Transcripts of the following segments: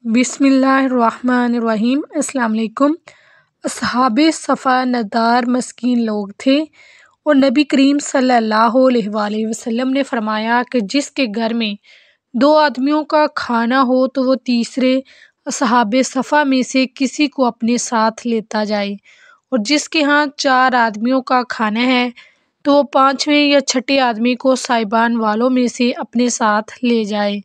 بسم اللہ الرحمن الرحیم۔ السلام علیکم۔ اصحاب صفا ندار مسکین لوگ تھے، اور نبی کریم صلی اللہ علیہ وآلہ وسلم نے فرمایا کہ جس کے گھر میں 2 آدمیوں کا کھانا ہو تو وہ تیسرے اصحاب صفا میں سے کسی کو اپنے ساتھ لیتا جائے، اور جس کے ہاں 4 آدمیوں کا کھانا ہے تو وہ 5ویں یا 6 آدمی کو صاحبان والوں میں سے اپنے ساتھ لے جائے۔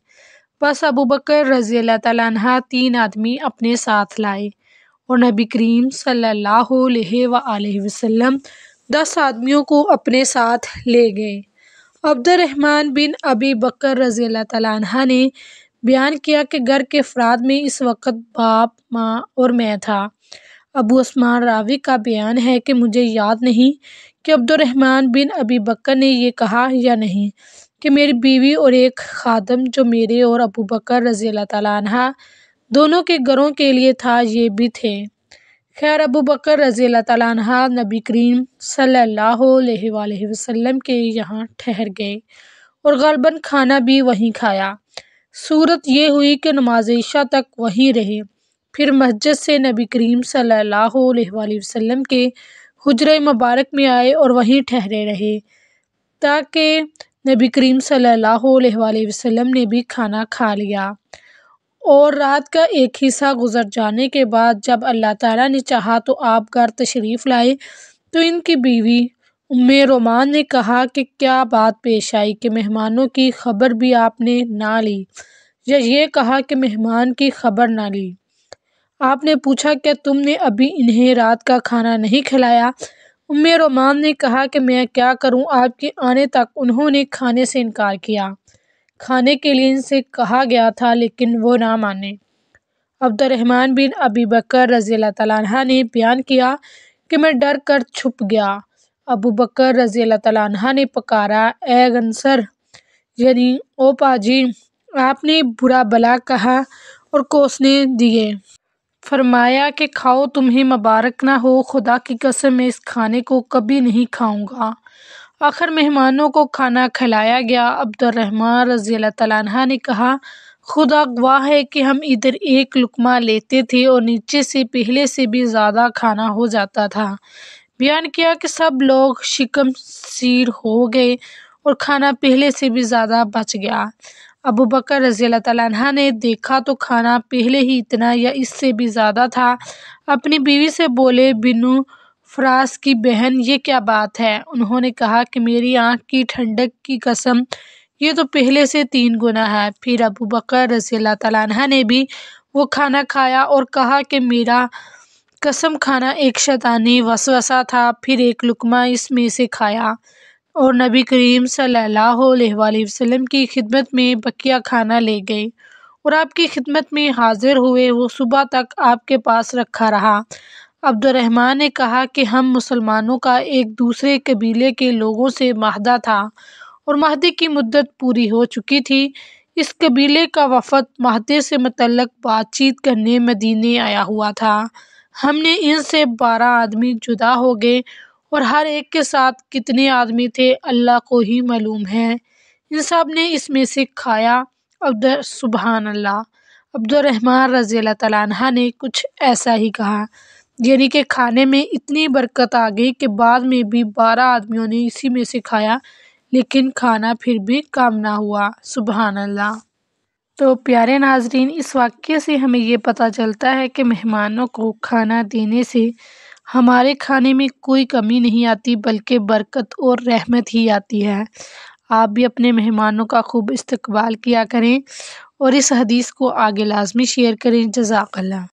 بس ابوبکر رضی اللہ تعالیٰ عنہ 3 آدمی اپنے ساتھ لائے، اور نبی کریم صلی اللہ علیہ وآلہ وسلم 10 آدمیوں کو اپنے ساتھ لے گئے۔ عبد الرحمن بن ابی بکر رضی اللہ تعالیٰ عنہ نے بیان کیا کہ گھر کے افراد میں اس وقت باپ، ماں اور میں تھا۔ ابو عثمان راوی کا بیان ہے کہ مجھے یاد نہیں کہ عبد الرحمن بن ابی بکر نے یہ کہا یا نہیں کہ میری بیوی اور ایک خادم جو میرے اور ابو بکر رضی اللہ تعالیٰ عنہ دونوں کے گھروں کے لیے تھا یہ بھی تھے۔ خیر، ابو بکر رضی اللہ تعالیٰ عنہ نبی کریم صلی اللہ علیہ وآلہ وسلم کے یہاں ٹھہر گئے اور غالباً کھانا بھی وہیں کھایا۔ صورت یہ ہوئی کہ نماز عشاء تک وہیں رہے، پھر مسجد سے نبی کریم صلی اللہ علیہ وآلہ وسلم کے حجرہ مبارک میں آئے اور وہیں ٹھہرے رہے تاکہ نبی کریم صلی اللہ علیہ وآلہ وسلم نے بھی کھانا کھا لیا، اور رات کا ایک حصہ گزر جانے کے بعد جب اللہ تعالیٰ نے چاہا تو آپ گھر تشریف لائے تو ان کی بیوی ام رومان نے کہا کہ کیا بات پیش آئی کہ مہمانوں کی خبر بھی آپ نے نہ لی، یا یہ کہا کہ مہمان کی خبر نہ لی؟ آپ نے پوچھا کیا تم نے ابھی انہیں رات کا کھانا نہیں کھلایا؟ ام رومان نے کہا کہ میں کیا کروں، آپ کے آنے تک انہوں نے کھانے سے انکار کیا۔ کھانے کے لیے ان سے کہا گیا تھا لیکن وہ نہ مانے۔ عبد الرحمن بن ابی بکر رضی اللہ تعالیٰ عنہ نے بیان کیا کہ میں ڈر کر چھپ گیا۔ ابو بکر رضی اللہ تعالیٰ عنہ نے پکارا، اے گنصر، یعنی او پاجی! آپ نے برا بھلا کہا اور کوسنے دیے۔ فرمایا کہ کھاؤ، تمہیں مبارک نہ ہو، خدا کی قسم میں اس کھانے کو کبھی نہیں کھاؤں گا۔ آخر مہمانوں کو کھانا کھلایا گیا۔ عبد الرحمن رضی اللہ تعالیٰ عنہ نے کہا، خدا گواہ ہے کہ ہم ادھر ایک لقمہ لیتے تھے اور نیچے سے پہلے سے بھی زیادہ کھانا ہو جاتا تھا۔ بیان کیا کہ سب لوگ شکم سیر ہو گئے اور کھانا پہلے سے بھی زیادہ بچ گیا۔ ابو بکر رضی اللہ تعالیٰ عنہ نے دیکھا تو کھانا پہلے ہی اتنا یا اس سے بھی زیادہ تھا۔ اپنی بیوی سے بولے، بنو فراس کی بہن، یہ کیا بات ہے؟ انہوں نے کہا کہ میری آنکھ کی ٹھنڈک کی قسم، یہ تو پہلے سے 3 گنا ہے۔ پھر ابو بکر رضی اللہ تعالیٰ عنہ نے بھی وہ کھانا کھایا اور کہا کہ میرا قسم کھانا ایک شیطانی وسوسہ تھا۔ پھر ایک لقمہ اس میں سے کھایا اور نبی کریم صلی اللہ علیہ وآلہ وسلم کی خدمت میں بقیہ کھانا لے گئے اور آپ کی خدمت میں حاضر ہوئے۔ وہ صبح تک آپ کے پاس رکھا رہا۔ عبد الرحمن نے کہا کہ ہم مسلمانوں کا ایک دوسرے قبیلے کے لوگوں سے معاہدہ تھا اور معاہدے کی مدت پوری ہو چکی تھی۔ اس قبیلے کا وفد معاہدے سے متعلق بات چیت کرنے مدینے آیا ہوا تھا۔ ہم نے ان سے 12 آدمی جدا ہو گئے، اور ہر ایک کے ساتھ کتنے آدمی تھے اللہ کو ہی معلوم ہے۔ ان سب نے اس میں سے کھایا۔ سبحان اللہ! عبد الرحمن رضی اللہ تعالیٰ عنہ نے کچھ ایسا ہی کہا، یعنی کہ کھانے میں اتنی برکت آ گئی کہ بعد میں بھی 12 آدمیوں نے اسی میں سے کھایا لیکن کھانا پھر بھی کم نہ ہوا۔ سبحان اللہ! تو پیارے ناظرین، اس واقعے سے ہمیں یہ پتہ چلتا ہے کہ مہمانوں کو کھانا دینے سے ہمارے کھانے میں کوئی کمی نہیں آتی بلکہ برکت اور رحمت ہی آتی ہے۔ آپ بھی اپنے مہمانوں کا خوب استقبال کیا کریں اور اس حدیث کو آگے لازمی شیئر کریں۔ جزاک اللہ۔